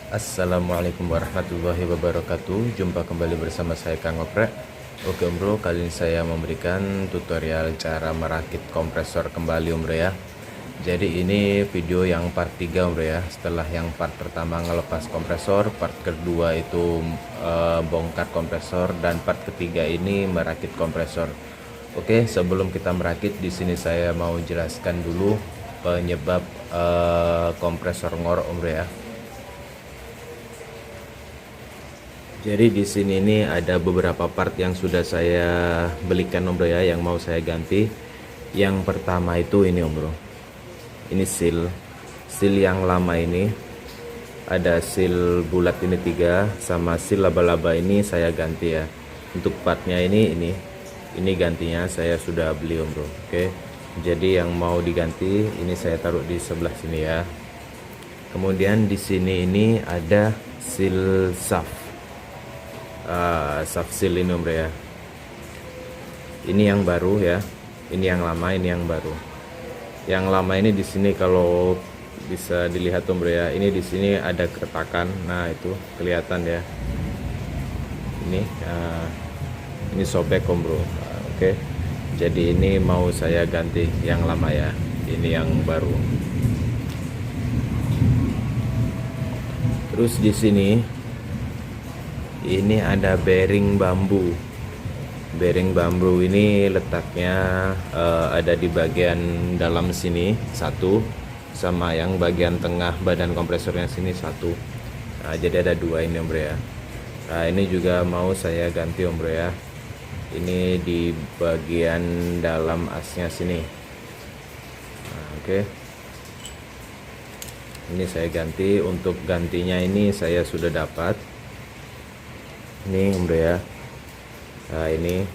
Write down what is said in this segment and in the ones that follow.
Assalamualaikum warahmatullahi wabarakatuh. Jumpa kembali bersama saya Kang Oprek. Oke bro, kali ini saya memberikan tutorial cara merakit kompresor kembali bro ya. Jadi ini video yang part 3 bro ya. Setelah yang part pertama ngelepas kompresor, part kedua itu bongkar kompresor, dan part ketiga ini merakit kompresor. Oke, sebelum kita merakit, di sini saya mau jelaskan dulu penyebab kompresor ngorok bro ya. Jadi di sini ini ada beberapa part yang sudah saya belikan bro ya, yang mau saya ganti. Yang pertama itu ini bro. Ini seal yang lama ini. Ada seal bulat ini 3, sama seal laba-laba ini saya ganti ya. Untuk partnya ini gantinya saya sudah beli bro. Oke. Jadi yang mau diganti ini saya taruh di sebelah sini ya. Kemudian di sini ini ada seal shaft seal ini bro ya. Ini yang baru ya. Ini yang lama, ini yang baru. Yang lama ini di sini kalau bisa dilihat bro ya. Ini di sini ada keretakan. Nah, itu kelihatan ya. Ini sobek bro. Oke. Jadi ini mau saya ganti yang lama ya. Ini yang baru. Terus di sini ini ada bearing bambu. Bearing bambu ini letaknya ada di bagian dalam sini satu, sama yang bagian tengah badan kompresornya sini satu. Nah, jadi ada dua ini bro ya. Nah, ini juga mau saya ganti bro ya. Ini di bagian dalam asnya sini. Nah, oke. Ini saya ganti. Untuk gantinya ini saya sudah dapat. Ini bro ya. Nah, ini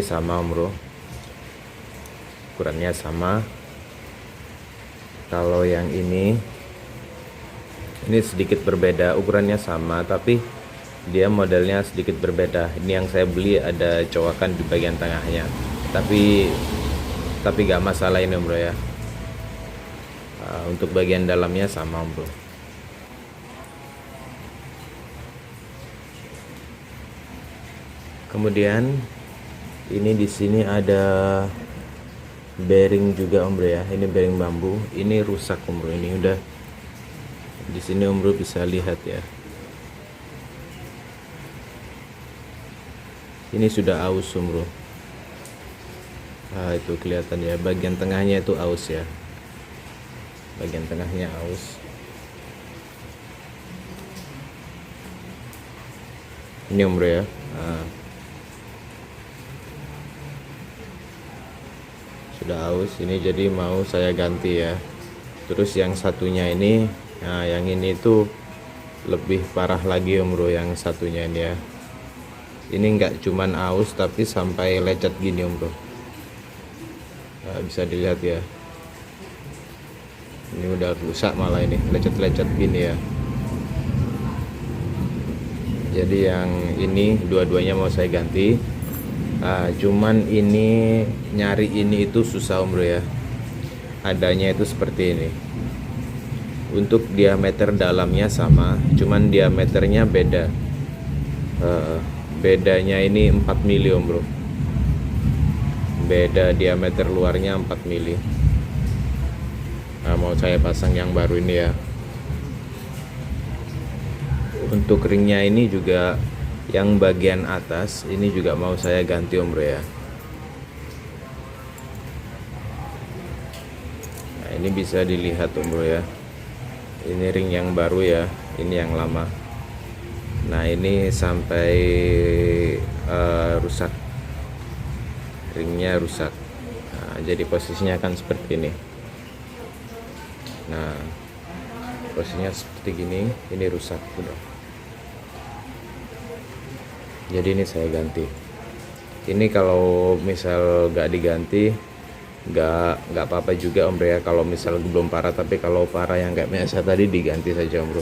sama bro, ukurannya sama. Kalau yang ini sedikit berbeda, ukurannya sama tapi dia modelnya sedikit berbeda. Ini yang saya beli ada cowakan di bagian tengahnya, tapi gak masalah ini bro ya. Untuk bagian dalamnya sama bro. Kemudian ini di sini ada bearing juga bro ya. Ini bearing bambu. Ini rusak bro. Ini udah di sini bro bisa lihat ya. Ini sudah aus bro. Nah, itu kelihatan ya. Bagian tengahnya itu aus ya. Bagian tengahnya aus. Ini bro ya. Nah, sudah aus ini, jadi mau saya ganti ya. Terus yang satunya ini, nah yang ini tuh lebih parah lagi bro, yang satunya ini ya. Ini enggak cuman aus tapi sampai lecet gini bro. Nah, bisa dilihat ya. Ini udah rusak malah, ini lecet-lecet gini ya. Jadi yang ini dua-duanya mau saya ganti. Cuman ini nyari ini itu susah bro ya. Adanya itu seperti ini. Untuk diameter dalamnya sama, cuman diameternya beda. Bedanya ini 4 mili bro. Beda diameter luarnya 4 mili. Nah, mau saya pasang yang baru ini ya. Untuk ringnya ini juga yang bagian atas ini juga mau saya ganti bro ya. Nah, ini bisa dilihat bro ya. Ini ring yang baru ya, ini yang lama. Nah, ini sampai rusak. Ringnya rusak. Nah, jadi posisinya akan seperti ini. Nah, posisinya seperti gini, ini rusak udah. Jadi ini saya ganti. Ini kalau misal gak diganti gak apa-apa juga bro ya, kalau misal belum parah. Tapi kalau parah yang kayak biasa tadi diganti saja bro.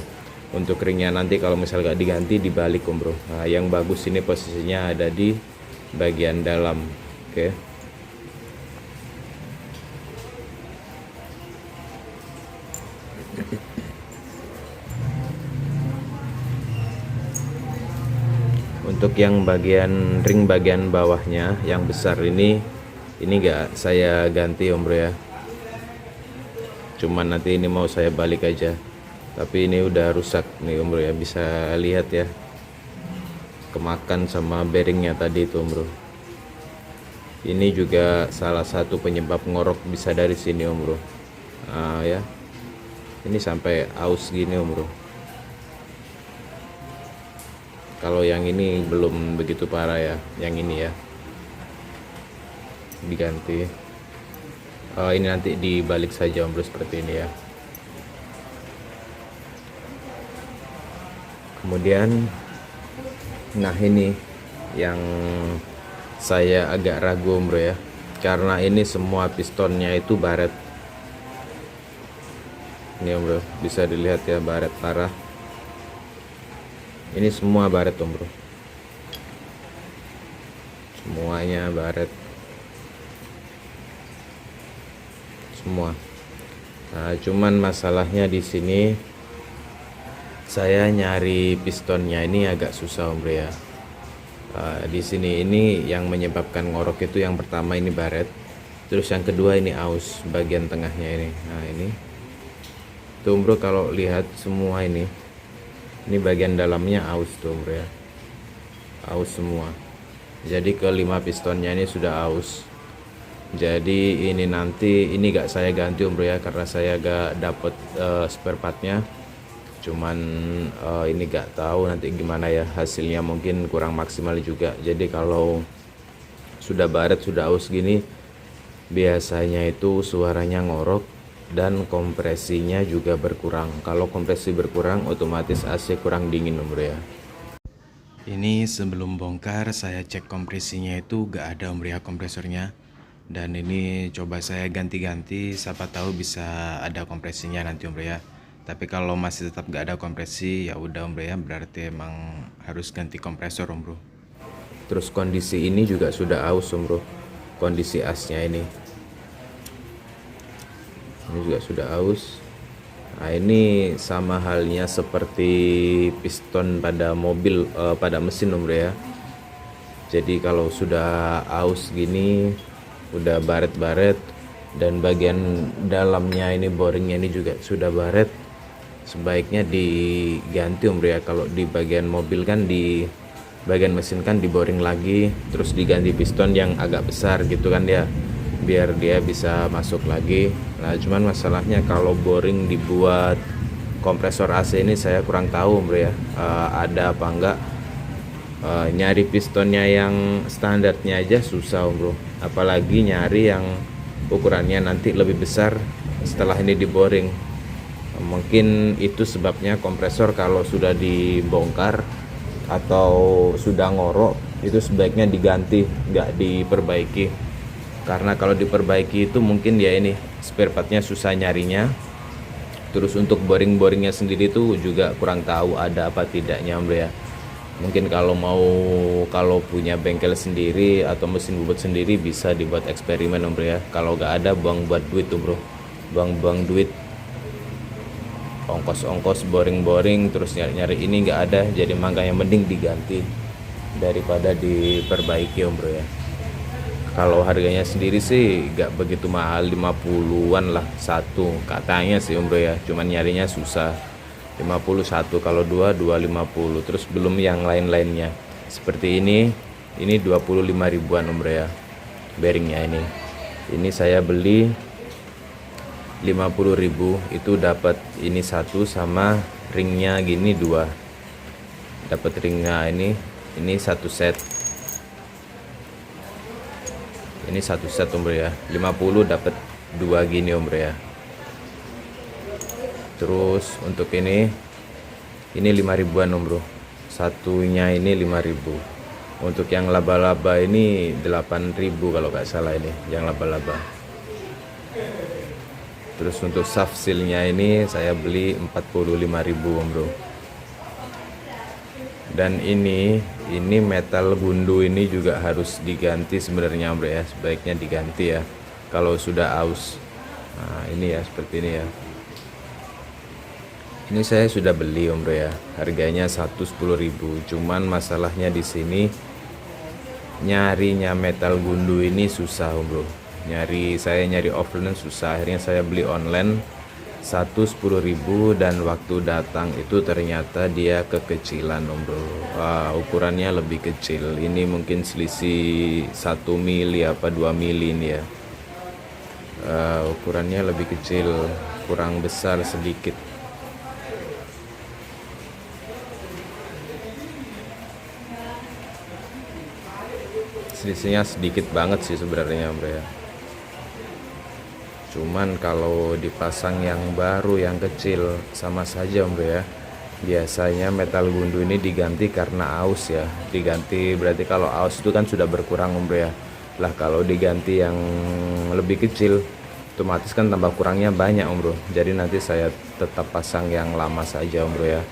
Untuk ringnya nanti kalau misal gak diganti dibalik bro. Nah, yang bagus ini posisinya ada di bagian dalam. Oke. Untuk yang bagian ring bagian bawahnya yang besar ini gak saya ganti om bro ya, cuman nanti ini mau saya balik aja. Tapi ini udah rusak nih om bro ya, bisa lihat ya, kemakan sama bearingnya tadi itu om bro. Ini juga salah satu penyebab ngorok bisa dari sini om bro. Ya ini sampai aus gini om bro. Kalau yang ini belum begitu parah ya, yang ini ya diganti. Ini nanti dibalik saja om bro, seperti ini ya. Kemudian nah ini yang saya agak ragu om bro ya, karena ini semua pistonnya itu baret. Ini om bro, bisa dilihat ya, baret parah. Ini semua baret om bro, semuanya baret semua. Nah, cuman masalahnya di sini saya nyari pistonnya ini agak susah om bro ya. Di sini ini yang menyebabkan ngorok itu yang pertama ini baret, terus yang kedua ini aus bagian tengahnya ini. Nah ini tuh om bro, kalau lihat semua ini bagian dalamnya aus tuh bro ya, aus semua. Jadi kelima pistonnya ini sudah aus. Jadi ini nanti ini gak saya ganti om bro ya, karena saya gak dapet spare partnya. Cuman ini gak tahu nanti gimana ya hasilnya, mungkin kurang maksimal juga. Jadi kalau sudah baret sudah aus gini, biasanya itu suaranya ngorok dan kompresinya juga berkurang. Kalau kompresi berkurang otomatis AC kurang dingin om bro ya. Ini sebelum bongkar saya cek kompresinya itu gak ada om bro ya, kompresornya. Dan ini coba saya ganti-ganti, siapa tahu bisa ada kompresinya nanti om bro ya. Tapi kalau masih tetap gak ada kompresi, ya udah om bro ya, berarti emang harus ganti kompresor om bro. Terus kondisi ini juga sudah aus om bro, kondisi asnya ini juga sudah aus. Nah ini sama halnya seperti piston pada mobil, pada mesin om bro ya. Jadi kalau sudah aus gini, udah baret-baret, dan bagian dalamnya ini boringnya ini juga sudah baret, sebaiknya diganti om bro ya. Kalau di bagian mobil kan, di bagian mesin kan diboring lagi, terus diganti piston yang agak besar gitu kan ya, biar dia bisa masuk lagi. Nah cuman masalahnya kalau boring dibuat kompresor AC ini saya kurang tahu bro ya, ada apa enggak. Nyari pistonnya yang standarnya aja susah bro, apalagi nyari yang ukurannya nanti lebih besar setelah ini diboring. Mungkin itu sebabnya kompresor kalau sudah dibongkar atau sudah ngorok itu sebaiknya diganti, nggak diperbaiki. Karena kalau diperbaiki itu mungkin ya ini spare partnya susah nyarinya. Terus untuk boring-boringnya sendiri itu juga kurang tahu ada apa tidaknya bro ya. Mungkin kalau punya bengkel sendiri atau mesin bubut sendiri bisa dibuat eksperimen bro ya. Kalau nggak ada, buang-buat duit tuh bro, buang-buang duit, ongkos-ongkos boring-boring terus nyari-nyari ini nggak ada. Jadi makanya mending diganti daripada diperbaiki bro ya. Kalau harganya sendiri sih gak begitu mahal, 50-an lah satu katanya sih bro ya, cuman nyarinya susah. 51, kalau 2 250, terus belum yang lain-lainnya. Seperti ini 25 ribuan bro ya bearingnya ini. Ini saya beli 50.000, itu dapat ini satu sama ringnya gini dua. Dapat ringnya ini satu set. Ini satu set bro ya, 50 dapat dua gini bro ya. Terus untuk ini 5 ribuan bro, satunya ini 5.000. Untuk yang laba-laba ini 8.000 kalau nggak salah, ini yang laba-laba. Terus untuk shaft sealnya ini saya beli 45.000 bro. Dan ini metal gundu ini juga harus diganti sebenarnya bro ya, sebaiknya diganti ya kalau sudah aus. Nah ini ya, seperti ini ya. Ini saya sudah beli om bro ya, harganya 110.000. Cuman masalahnya di sini nyarinya metal gundu ini susah om bro. Saya nyari offline susah, akhirnya saya beli online 110.000 dan waktu datang itu ternyata dia kekecilan om bro. Wah, ukurannya lebih kecil. Ini mungkin selisih 1 mili apa 2 mili ini ya. Ukurannya lebih kecil, kurang besar sedikit. Selisihnya sedikit banget sih sebenarnya bro ya. Cuman kalau dipasang yang baru yang kecil sama saja om bro ya. Biasanya metal gundu ini diganti karena aus ya. Diganti berarti kalau aus itu kan sudah berkurang om bro ya. Lah kalau diganti yang lebih kecil otomatis kan tambah kurangnya banyak om bro. Jadi nanti saya tetap pasang yang lama saja om bro ya.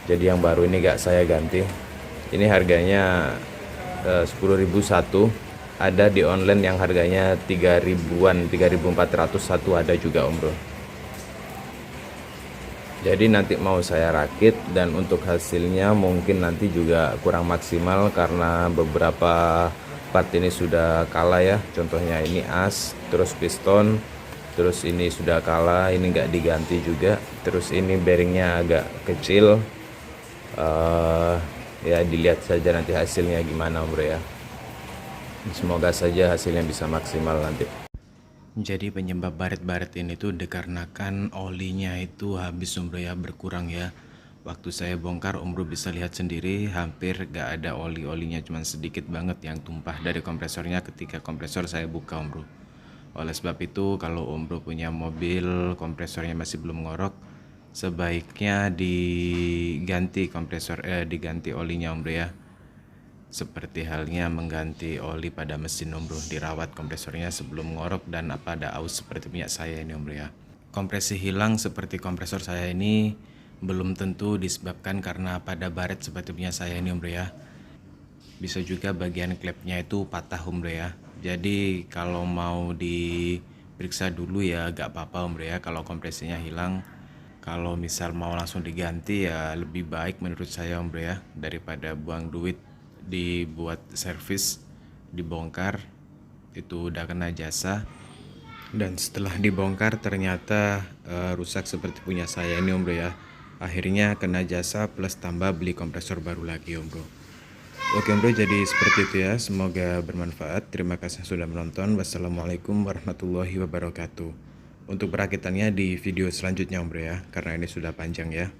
Jadi yang baru ini gak saya ganti. Ini harganya 10.000 satu. Ada di online yang harganya 3.000-an, 3.400 satu ada juga om bro. Jadi nanti mau saya rakit dan untuk hasilnya mungkin nanti juga kurang maksimal karena beberapa part ini sudah kalah ya. Contohnya ini as, terus piston, terus ini sudah kalah, ini nggak diganti juga. Terus ini bearingnya agak kecil. Ya dilihat saja nanti hasilnya gimana om bro ya. Semoga saja hasilnya bisa maksimal nanti. Jadi penyebab baret-baret ini tuh dikarenakan olinya itu habis om bro ya, berkurang ya. Waktu saya bongkar om bro bisa lihat sendiri hampir gak ada oli-olinya, cuman sedikit banget yang tumpah dari kompresornya ketika kompresor saya buka om bro. Oleh sebab itu kalau om bro punya mobil kompresornya masih belum ngorok, sebaiknya diganti diganti olinya om bro ya. Seperti halnya mengganti oli pada mesin om bro, dirawat kompresornya sebelum ngorok dan pada aus seperti punya saya ini om bro ya. Kompresi hilang seperti kompresor saya ini belum tentu disebabkan karena pada baret seperti punya saya ini om bro ya. Bisa juga bagian klepnya itu patah om bro ya. Jadi kalau mau diperiksa dulu ya gak apa-apa om bro ya kalau kompresinya hilang. Kalau misal mau langsung diganti ya lebih baik menurut saya om bro ya, daripada buang duit dibuat servis, dibongkar, itu udah kena jasa, dan setelah dibongkar ternyata rusak seperti punya saya ini om bro ya. Akhirnya kena jasa plus tambah beli kompresor baru lagi om bro. Oke om bro, jadi seperti itu ya, semoga bermanfaat. Terima kasih sudah menonton. Wassalamualaikum warahmatullahi wabarakatuh. Untuk perakitannya di video selanjutnya om bro ya, karena ini sudah panjang ya.